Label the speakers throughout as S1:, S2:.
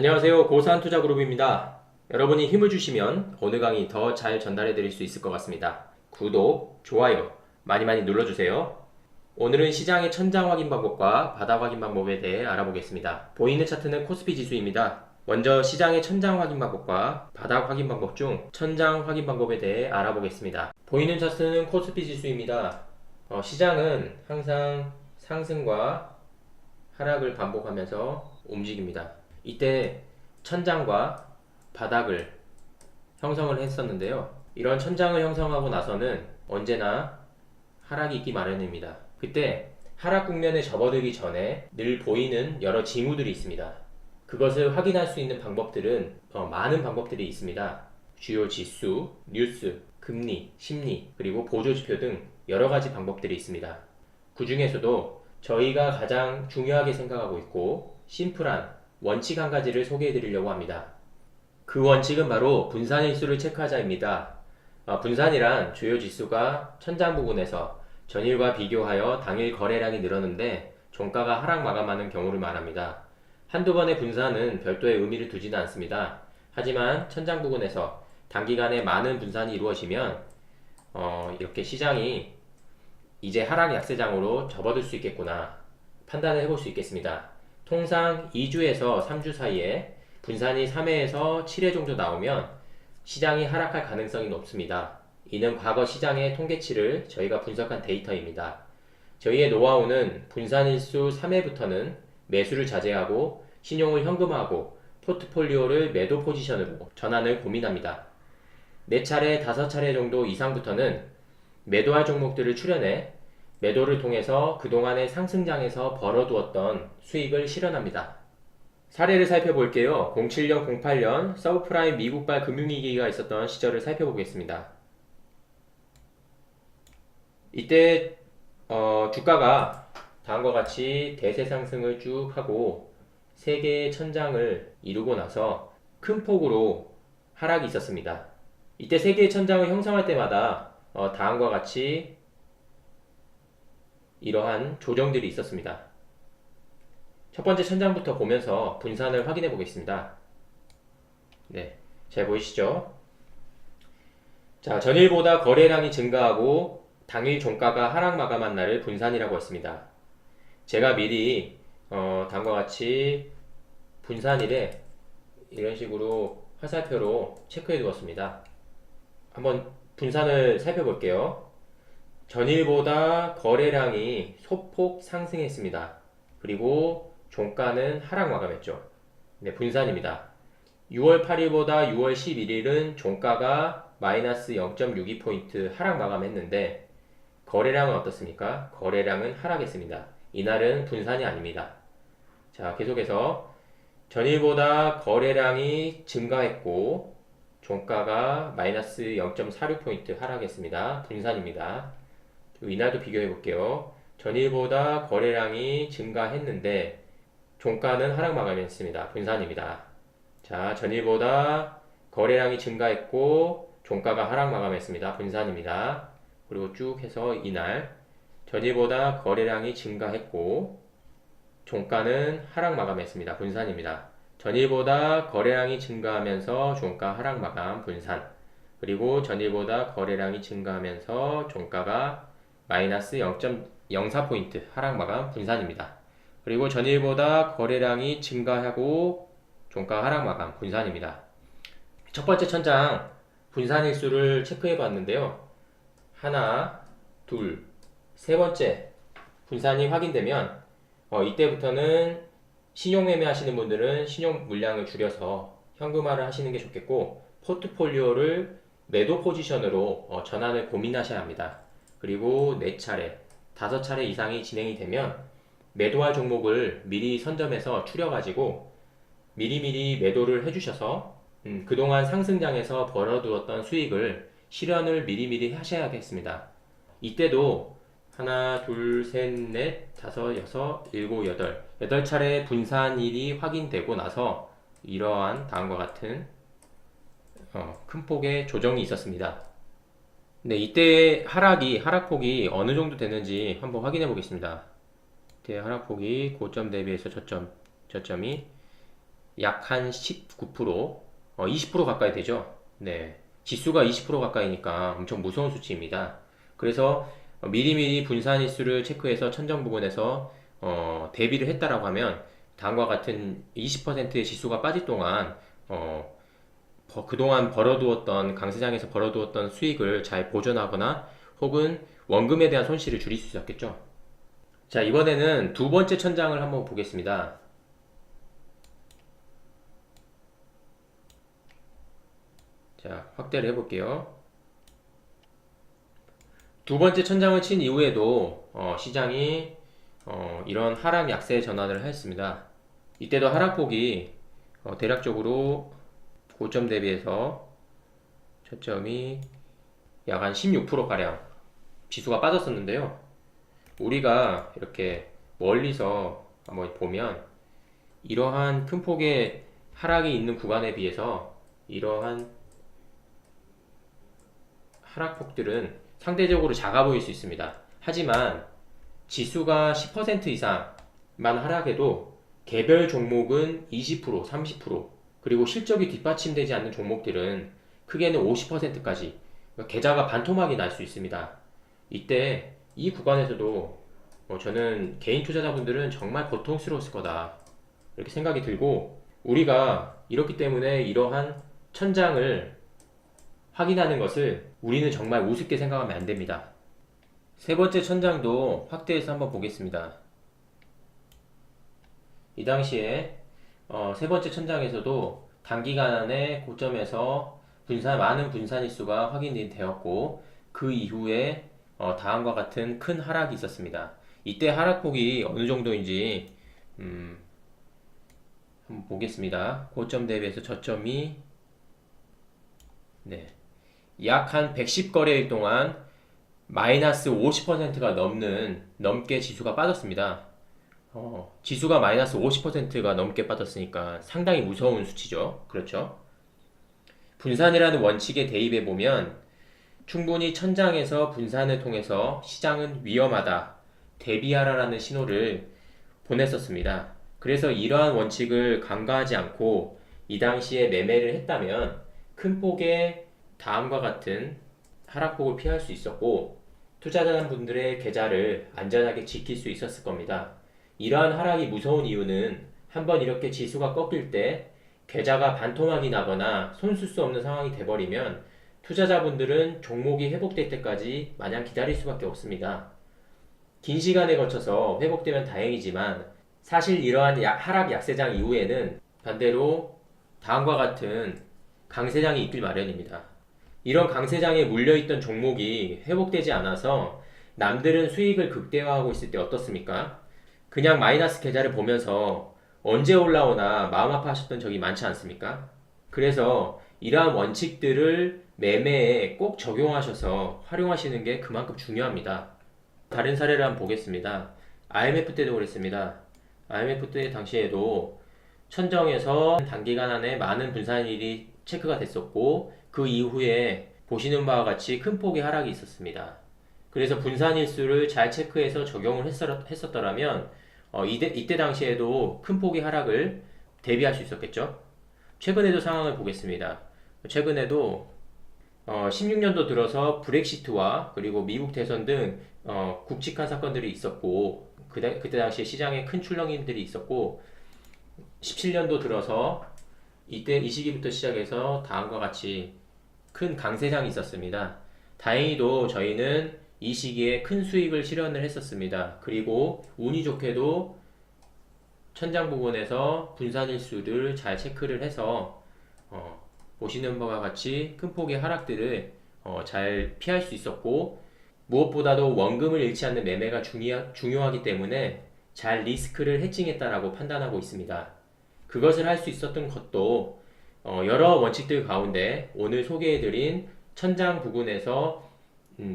S1: 안녕하세요. 고산투자그룹입니다. 여러분이 힘을 주시면 어느 강의 더 잘 전달해 드릴 수 있을 것 같습니다. 구독, 좋아요 많이 많이 눌러주세요. 오늘은 시장의 천장 확인 방법과 바닥 확인 방법에 대해 알아보겠습니다. 보이는 차트는 코스피 지수입니다. 먼저 시장의 천장 확인 방법과 바닥 확인 방법 중 천장 확인 방법에 대해 알아보겠습니다. 보이는 차트는 코스피 지수입니다. 시장은 항상 상승과 하락을 반복하면서 움직입니다. 이때 천장과 바닥을 형성을 했었는데요. 이런 천장을 형성하고 나서는 언제나 하락이 있기 마련입니다. 그때 하락 국면에 접어들기 전에 늘 보이는 여러 징후들이 있습니다. 그것을 확인할 수 있는 방법들은 많은 방법들이 있습니다. 주요 지수, 뉴스, 금리, 심리, 그리고 보조지표 등 여러 가지 방법들이 있습니다. 그 중에서도 저희가 가장 중요하게 생각하고 있고 심플한 원칙 한 가지를 소개해 드리려고 합니다. 그 원칙은 바로 분산일수를 체크하자입니다. 분산이란 주요 지수가 천장 부근에서 전일과 비교하여 당일 거래량이 늘었는데 종가가 하락 마감하는 경우를 말합니다. 한두 번의 분산은 별도의 의미를 두지는 않습니다. 하지만 천장 부근에서 단기간에 많은 분산이 이루어지면 이렇게 시장이 이제 하락 약세장으로 접어들 수 있겠구나 판단을 해볼 수 있겠습니다. 통상 2주에서 3주 사이에 분산이 3회에서 7회 정도 나오면 시장이 하락할 가능성이 높습니다. 이는 과거 시장의 통계치를 저희가 분석한 데이터입니다. 저희의 노하우는 분산일수 3회부터는 매수를 자제하고 신용을 현금화하고 포트폴리오를 매도 포지션으로 전환을 고민합니다. 4차례, 5차례 정도 이상부터는 매도할 종목들을 추려내 매도를 통해서 그동안의 상승장에서 벌어두었던 수익을 실현합니다. 사례를 살펴볼게요. 07년, 08년 서브프라임 미국발 금융위기가 있었던 시절을 살펴보겠습니다. 이때 주가가 다음과 같이 대세 상승을 쭉 하고 세계의 천장을 이루고 나서 큰 폭으로 하락이 있었습니다. 이때 세계의 천장을 형성할 때마다 다음과 같이 이러한 조정들이 있었습니다. 첫 번째 천장부터 보면서 분산을 확인해 보겠습니다. 네, 잘 보이시죠? 자, 전일보다 거래량이 증가하고 당일 종가가 하락 마감한 날을 분산이라고 했습니다. 제가 미리 다음과 같이 분산일에 이런 식으로 화살표로 체크해 두었습니다. 한번 분산을 살펴볼게요. 전일보다 거래량이 소폭 상승했습니다. 그리고 종가는 하락 마감했죠. 네, 분산입니다. 6월 8일보다 6월 11일은 종가가 마이너스 0.62포인트 하락 마감했는데 거래량은 어떻습니까? 거래량은 하락했습니다. 이날은 분산이 아닙니다. 자, 계속해서 전일보다 거래량이 증가했고 종가가 마이너스 0.46포인트 하락했습니다. 분산입니다. 이날도 비교해 볼게요. 전일보다 거래량이 증가했는데 종가는 하락 마감했습니다. 분산입니다. 자, 전일보다 거래량이 증가했고 종가가 하락 마감했습니다. 분산입니다. 그리고 쭉 해서 이날 전일보다 거래량이 증가했고 종가는 하락 마감했습니다. 분산입니다. 전일보다 거래량이 증가하면서 종가 하락 마감 분산. 그리고 전일보다 거래량이 증가하면서 종가가 마이너스 0.04포인트 하락 마감 분산입니다. 그리고 전일보다 거래량이 증가하고 종가 하락 마감 분산입니다. 첫 번째 천장 분산일수를 체크해 봤는데요. 하나, 둘, 세 번째 분산이 확인되면 이때부터는 신용 매매 하시는 분들은 신용 물량을 줄여서 현금화를 하시는 게 좋겠고 포트폴리오를 매도 포지션으로 전환을 고민하셔야 합니다. 그리고 4차례, 5차례 이상이 진행이 되면 매도할 종목을 미리 선점해서 추려가지고 미리미리 매도를 해주셔서 그동안 상승장에서 벌어두었던 수익을 실현을 미리미리 하셔야겠습니다. 이때도 하나, 둘, 셋, 넷, 다섯, 여섯, 일곱, 여덟 8차례 분산일이 확인되고 나서 이러한 다음과 같은 큰 폭의 조정이 있었습니다. 네, 이때 하락폭이 어느 정도 되는지 한번 확인해 보겠습니다. 이때 하락폭이 고점 대비해서 저점이 약 한 19%, 20% 가까이 되죠. 네. 지수가 20% 가까이니까 엄청 무서운 수치입니다. 그래서 미리미리 분산일수를 체크해서 천정 부근에서 대비를 했다라고 하면 다음과 같은 20%의 지수가 빠질 동안 그동안 벌어두었던 강세장에서 벌어두었던 수익을 잘 보존하거나 혹은 원금에 대한 손실을 줄일 수 있었겠죠. 자, 이번에는 두 번째 천장을 한번 보겠습니다. 자, 확대를 해볼게요. 두 번째 천장을 친 이후에도 시장이 이런 하락 약세 전환을 했습니다. 이때도 하락폭이 대략적으로 고점 대비해서 초점이 약 한 16%가량 지수가 빠졌었는데요. 우리가 이렇게 멀리서 한번 보면 이러한 큰 폭의 하락이 있는 구간에 비해서 이러한 하락폭들은 상대적으로 작아 보일 수 있습니다. 하지만 지수가 10% 이상만 하락해도 개별 종목은 20%, 30%, 그리고 실적이 뒷받침되지 않는 종목들은 크게는 50%까지 계좌가 반토막이 날 수 있습니다. 이때 이 구간에서도 저는 개인 투자자분들은 정말 고통스러웠을 거다 이렇게 생각이 들고, 우리가 이렇기 때문에 이러한 천장을 확인하는 것을 우리는 정말 우습게 생각하면 안 됩니다. 세 번째 천장도 확대해서 한번 보겠습니다. 이 당시에 세 번째 천장에서도 단기간 안에 고점에서 많은 분산일수가 확인이 되었고, 그 이후에 다음과 같은 큰 하락이 있었습니다. 이때 하락폭이 어느 정도인지 한번 보겠습니다. 고점 대비해서 저점이 약 한 110거래일 동안 마이너스 50%가 넘게 지수가 빠졌습니다. 지수가 마이너스 50%가 넘게 빠졌으니까 상당히 무서운 수치죠. 그렇죠? 분산이라는 원칙에 대입해 보면 충분히 천장에서 분산을 통해서 시장은 위험하다, 대비하라라는 신호를 보냈었습니다. 그래서 이러한 원칙을 간과하지 않고 이 당시에 매매를 했다면 큰 폭의 다음과 같은 하락폭을 피할 수 있었고, 투자자분들의 계좌를 안전하게 지킬 수 있었을 겁니다. 이러한 하락이 무서운 이유는 한번 이렇게 지수가 꺾일 때 계좌가 반토막이 나거나 손 쓸 수 없는 상황이 돼버리면 투자자분들은 종목이 회복될 때까지 마냥 기다릴 수밖에 없습니다. 긴 시간에 거쳐서 회복되면 다행이지만 사실 이러한 하락 약세장 이후에는 반대로 다음과 같은 강세장이 있길 마련입니다. 이런 강세장에 물려있던 종목이 회복되지 않아서 남들은 수익을 극대화하고 있을 때 어떻습니까? 그냥 마이너스 계좌를 보면서 언제 올라오나 마음 아파하셨던 적이 많지 않습니까? 그래서 이러한 원칙들을 매매에 꼭 적용하셔서 활용하시는 게 그만큼 중요합니다. 다른 사례를 한번 보겠습니다. IMF 때도 그랬습니다. IMF 때 당시에도 천정에서 단기간 안에 많은 분산일이 체크가 됐었고, 그 이후에 보시는 바와 같이 큰 폭의 하락이 있었습니다. 그래서 분산일수를 잘 체크해서 적용을 했었더라면 이때 당시에도 큰 폭의 하락을 대비할 수 있었겠죠. 최근에도 상황을 보겠습니다. 최근에도 16년도 들어서 브렉시트와 그리고 미국 대선 등 굵직한 사건들이 있었고, 그때 당시에 시장에 큰 출렁임들이 있었고, 17년도 들어서 이 시기부터 시작해서 다음과 같이 큰 강세장이 있었습니다. 다행히도 저희는 이 시기에 큰 수익을 실현을 했었습니다. 그리고 운이 좋게도 천장 부분에서 분산일수를 잘 체크를 해서 보시는 바와 같이 큰 폭의 하락들을 잘 피할 수 있었고, 무엇보다도 원금을 잃지 않는 매매가 중요하기 때문에 잘 리스크를 해칭했다라고 판단하고 있습니다. 그것을 할 수 있었던 것도 여러 원칙들 가운데 오늘 소개해드린 천장 부분에서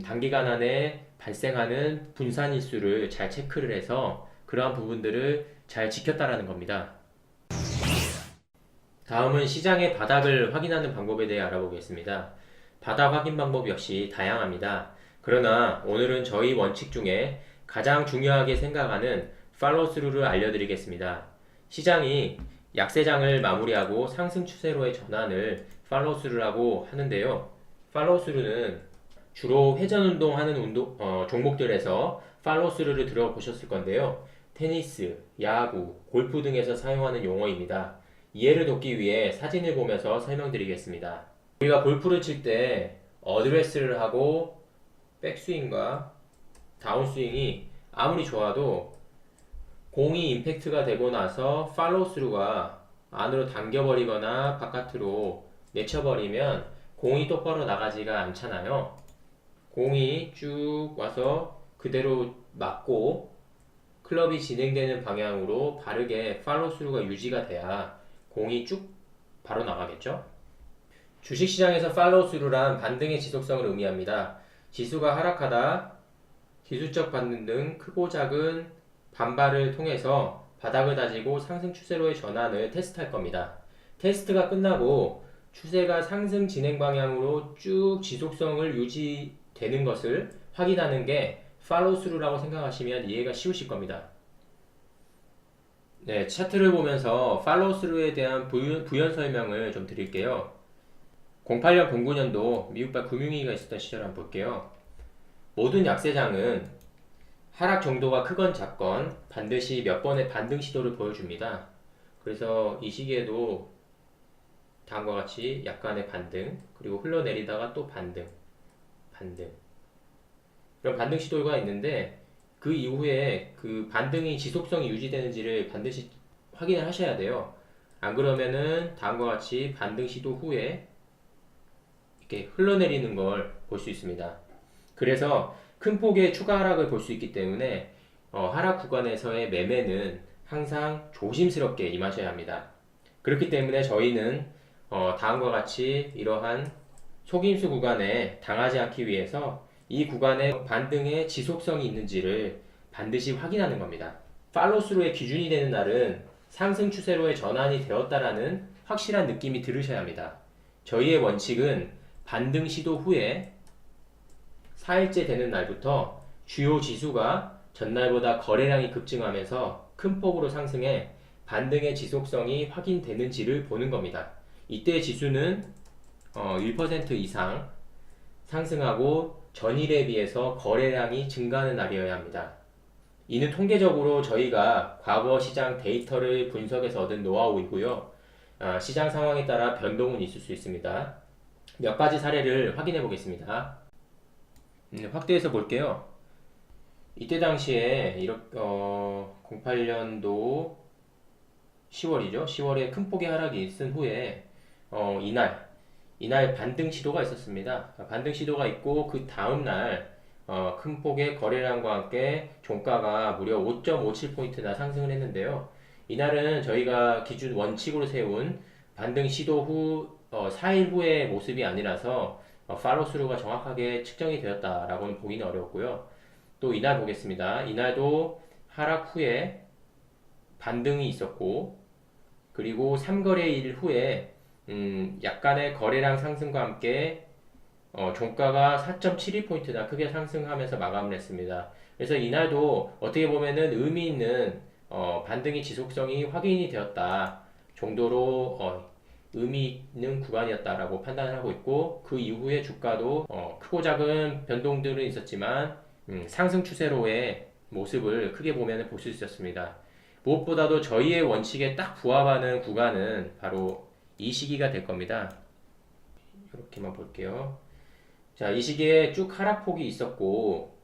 S1: 단기간 안에 발생하는 분산일수를 잘 체크를 해서 그러한 부분들을 잘 지켰다라는 겁니다. 다음은 시장의 바닥을 확인하는 방법에 대해 알아보겠습니다. 바닥 확인 방법 역시 다양합니다. 그러나 오늘은 저희 원칙 중에 가장 중요하게 생각하는 팔로우 스루를 알려드리겠습니다. 시장이 약세장을 마무리하고 상승 추세로의 전환을 팔로우스루라고 하는데요. 팔로우스루는 주로 회전 운동하는 종목들에서 팔로우스루를 들어보셨을 건데요. 테니스, 야구, 골프 등에서 사용하는 용어입니다. 이해를 돕기 위해 사진을 보면서 설명드리겠습니다. 우리가 골프를 칠 때 어드레스를 하고 백스윙과 다운스윙이 아무리 좋아도 공이 임팩트가 되고 나서 팔로우스루가 안으로 당겨버리거나 바깥으로 내쳐버리면 공이 똑바로 나가지가 않잖아요. 공이 쭉 와서 그대로 맞고 클럽이 진행되는 방향으로 바르게 팔로우스루가 유지가 돼야 공이 쭉 바로 나가겠죠. 주식시장에서 팔로우스루란 반등의 지속성을 의미합니다. 지수가 하락하다 기술적 반등 등 크고 작은 반발을 통해서 바닥을 다지고 상승 추세로의 전환을 테스트할 겁니다. 테스트가 끝나고 추세가 상승 진행 방향으로 쭉 지속성을 유지되는 것을 확인하는 게 팔로우스루라고 생각하시면 이해가 쉬우실 겁니다. 네, 차트를 보면서 팔로우스루에 대한 부연 설명을 좀 드릴게요. 08년, 09년도 미국발 금융위기가 있었던 시절을 한번 볼게요. 모든 약세장은 하락 정도가 크건 작건 반드시 몇 번의 반등 시도를 보여줍니다. 그래서 이 시기에도 다음과 같이 약간의 반등, 그리고 흘러내리다가 또 반등. 이런 반등 시도가 있는데 그 이후에 그 반등이 지속성이 유지되는지를 반드시 확인을 하셔야 돼요. 안 그러면은 다음과 같이 반등 시도 후에 이렇게 흘러내리는 걸 볼 수 있습니다. 그래서 큰 폭의 추가 하락을 볼 수 있기 때문에 하락 구간에서의 매매는 항상 조심스럽게 임하셔야 합니다. 그렇기 때문에 저희는 다음과 같이 이러한 속임수 구간에 당하지 않기 위해서 이 구간에 반등의 지속성이 있는지를 반드시 확인하는 겁니다. 팔로우스루의 기준이 되는 날은 상승 추세로의 전환이 되었다라는 확실한 느낌이 들으셔야 합니다. 저희의 원칙은 반등 시도 후에 4일째 되는 날부터 주요 지수가 전날보다 거래량이 급증하면서 큰 폭으로 상승해 반등의 지속성이 확인되는지를 보는 겁니다. 이때 지수는 1% 이상 상승하고 전일에 비해서 거래량이 증가하는 날이어야 합니다. 이는 통계적으로 저희가 과거 시장 데이터를 분석해서 얻은 노하우이고요. 시장 상황에 따라 변동은 있을 수 있습니다. 몇 가지 사례를 확인해 보겠습니다. 확대해서 볼게요. 이때 당시에 08년도 10월이죠. 10월에 큰 폭의 하락이 있은 후에 이날 반등 시도가 있었습니다. 반등 시도가 있고 그 다음날 큰 폭의 거래량과 함께 종가가 무려 5.57포인트나 상승을 했는데요. 이날은 저희가 기준 원칙으로 세운 반등 시도 후 4일 후의 모습이 아니라서 팔로우스루가 정확하게 측정이 되었다라고는 보기는 어렵고요. 또 이날 보겠습니다. 이날도 하락 후에 반등이 있었고 그리고 3거래일 후에 약간의 거래량 상승과 함께 종가가 4.72포인트나 크게 상승하면서 마감을 했습니다. 그래서 이날도 어떻게 보면은 의미 있는 반등의 지속성이 확인이 되었다 정도로 의미 있는 구간이었다라고 판단을 하고 있고 그 이후에 주가도 크고 작은 변동들은 있었지만 상승 추세로의 모습을 크게 보면 볼 수 있었습니다. 무엇보다도 저희의 원칙에 딱 부합하는 구간은 바로 이 시기가 될 겁니다. 이렇게만 볼게요. 자, 이 시기에 쭉 하락폭이 있었고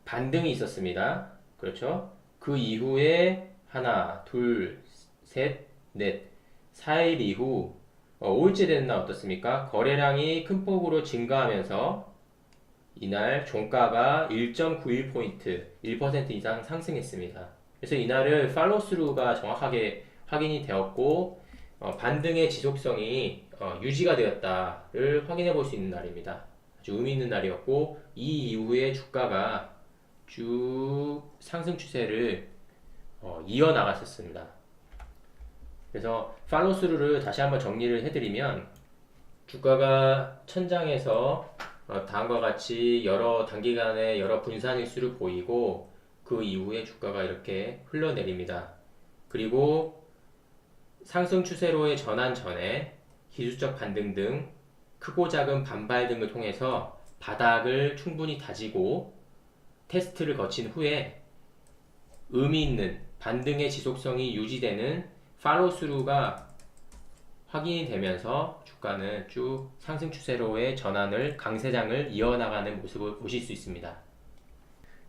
S1: 반등이 있었습니다. 그렇죠? 그 이후에 하나, 둘, 셋, 넷, 4일 이후 5일째 되는 날 어떻습니까? 거래량이 큰 폭으로 증가하면서 이날 종가가 1.91포인트, 1% 이상 상승했습니다. 그래서 이날을 팔로우스루가 정확하게 확인이 되었고 반등의 지속성이 유지가 되었다를 확인해 볼 수 있는 날입니다. 아주 의미 있는 날이었고 이 이후에 주가가 쭉 상승 추세를 이어나갔었습니다. 그래서 팔로우스루를 다시 한번 정리를 해드리면 주가가 천장에서 다음과 같이 여러 단기간의 여러 분산일수를 보이고 그 이후에 주가가 이렇게 흘러내립니다. 그리고 상승 추세로의 전환 전에 기술적 반등 등 크고 작은 반발 등을 통해서 바닥을 충분히 다지고 테스트를 거친 후에 의미 있는 반등의 지속성이 유지되는 팔로우스루가 확인이 되면서 주가는 쭉 상승 추세로의 전환을 강세장을 이어나가는 모습을 보실 수 있습니다.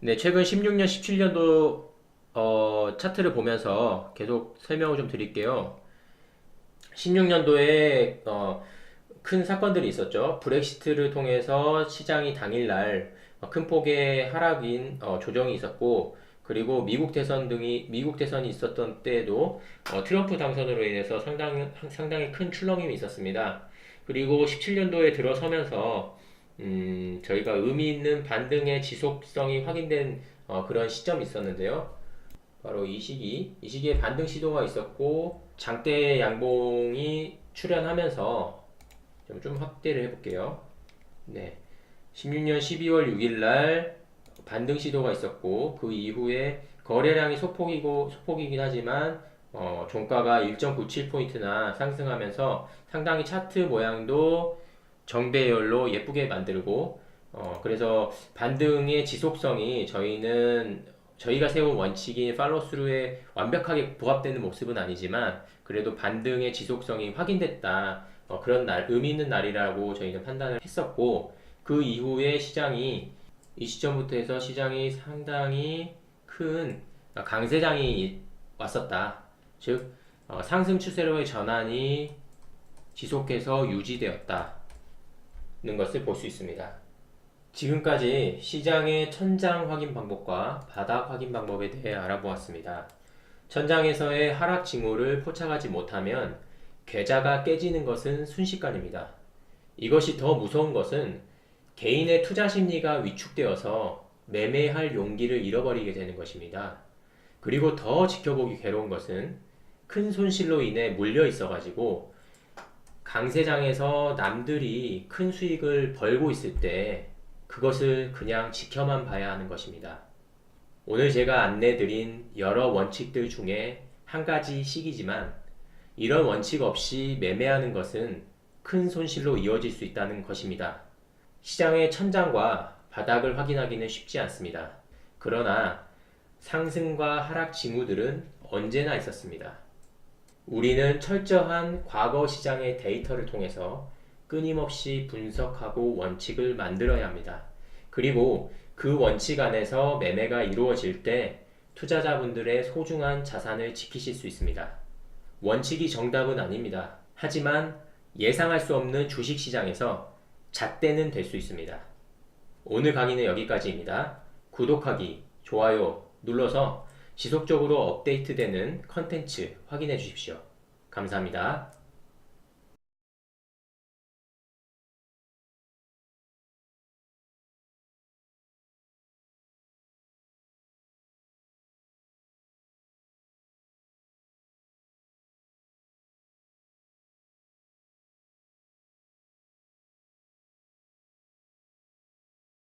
S1: 네, 최근 16년, 17년도 차트를 보면서 계속 설명을 좀 드릴게요. 16년도에 큰 사건들이 있었죠. 브렉시트를 통해서 시장이 당일날 큰 폭의 하락인 조정이 있었고, 그리고 미국 대선이 있었던 때에도 트럼프 당선으로 인해서 상당히 큰 출렁임이 있었습니다. 그리고 17년도에 들어서면서 저희가 의미 있는 반등의 지속성이 확인된 그런 시점이 있었는데요. 바로 이 시기에 반등 시도가 있었고 장대 양봉이 출현하면서 좀 확대를 해볼게요. 네, 16년 12월 6일 날 반등 시도가 있었고 그 이후에 거래량이 소폭이긴 하지만 종가가 1.97포인트나 상승하면서 상당히 차트 모양도 정배열로 예쁘게 만들고 그래서 반등의 지속성이 저희가 세운 원칙인 팔로스루에 완벽하게 부합되는 모습은 아니지만 그래도 반등의 지속성이 확인됐다. 그런 의미 있는 날이라고 저희는 판단을 했었고 그 이후에 이 시점부터 해서 시장이 상당히 큰 강세장이 왔었다. 즉 상승 추세로의 전환이 지속해서 유지되었다는 것을 볼 수 있습니다. 지금까지 시장의 천장 확인 방법과 바닥 확인 방법에 대해 알아보았습니다. 천장에서의 하락 징후를 포착하지 못하면 계좌가 깨지는 것은 순식간입니다. 이것이 더 무서운 것은 개인의 투자 심리가 위축되어서 매매할 용기를 잃어버리게 되는 것입니다. 그리고 더 지켜보기 괴로운 것은 큰 손실로 인해 물려 있어가지고 강세장에서 남들이 큰 수익을 벌고 있을 때 그것을 그냥 지켜만 봐야 하는 것입니다. 오늘 제가 안내드린 여러 원칙들 중에 한 가지씩이지만 이런 원칙 없이 매매하는 것은 큰 손실로 이어질 수 있다는 것입니다. 시장의 천장과 바닥을 확인하기는 쉽지 않습니다. 그러나 상승과 하락 징후들은 언제나 있었습니다. 우리는 철저한 과거 시장의 데이터를 통해서 끊임없이 분석하고 원칙을 만들어야 합니다. 그리고 그 원칙 안에서 매매가 이루어질 때 투자자분들의 소중한 자산을 지키실 수 있습니다. 원칙이 정답은 아닙니다. 하지만 예상할 수 없는 주식시장에서 잣대는 될 수 있습니다. 오늘 강의는 여기까지입니다. 구독하기, 좋아요 눌러서 지속적으로 업데이트되는 컨텐츠 확인해 주십시오. 감사합니다.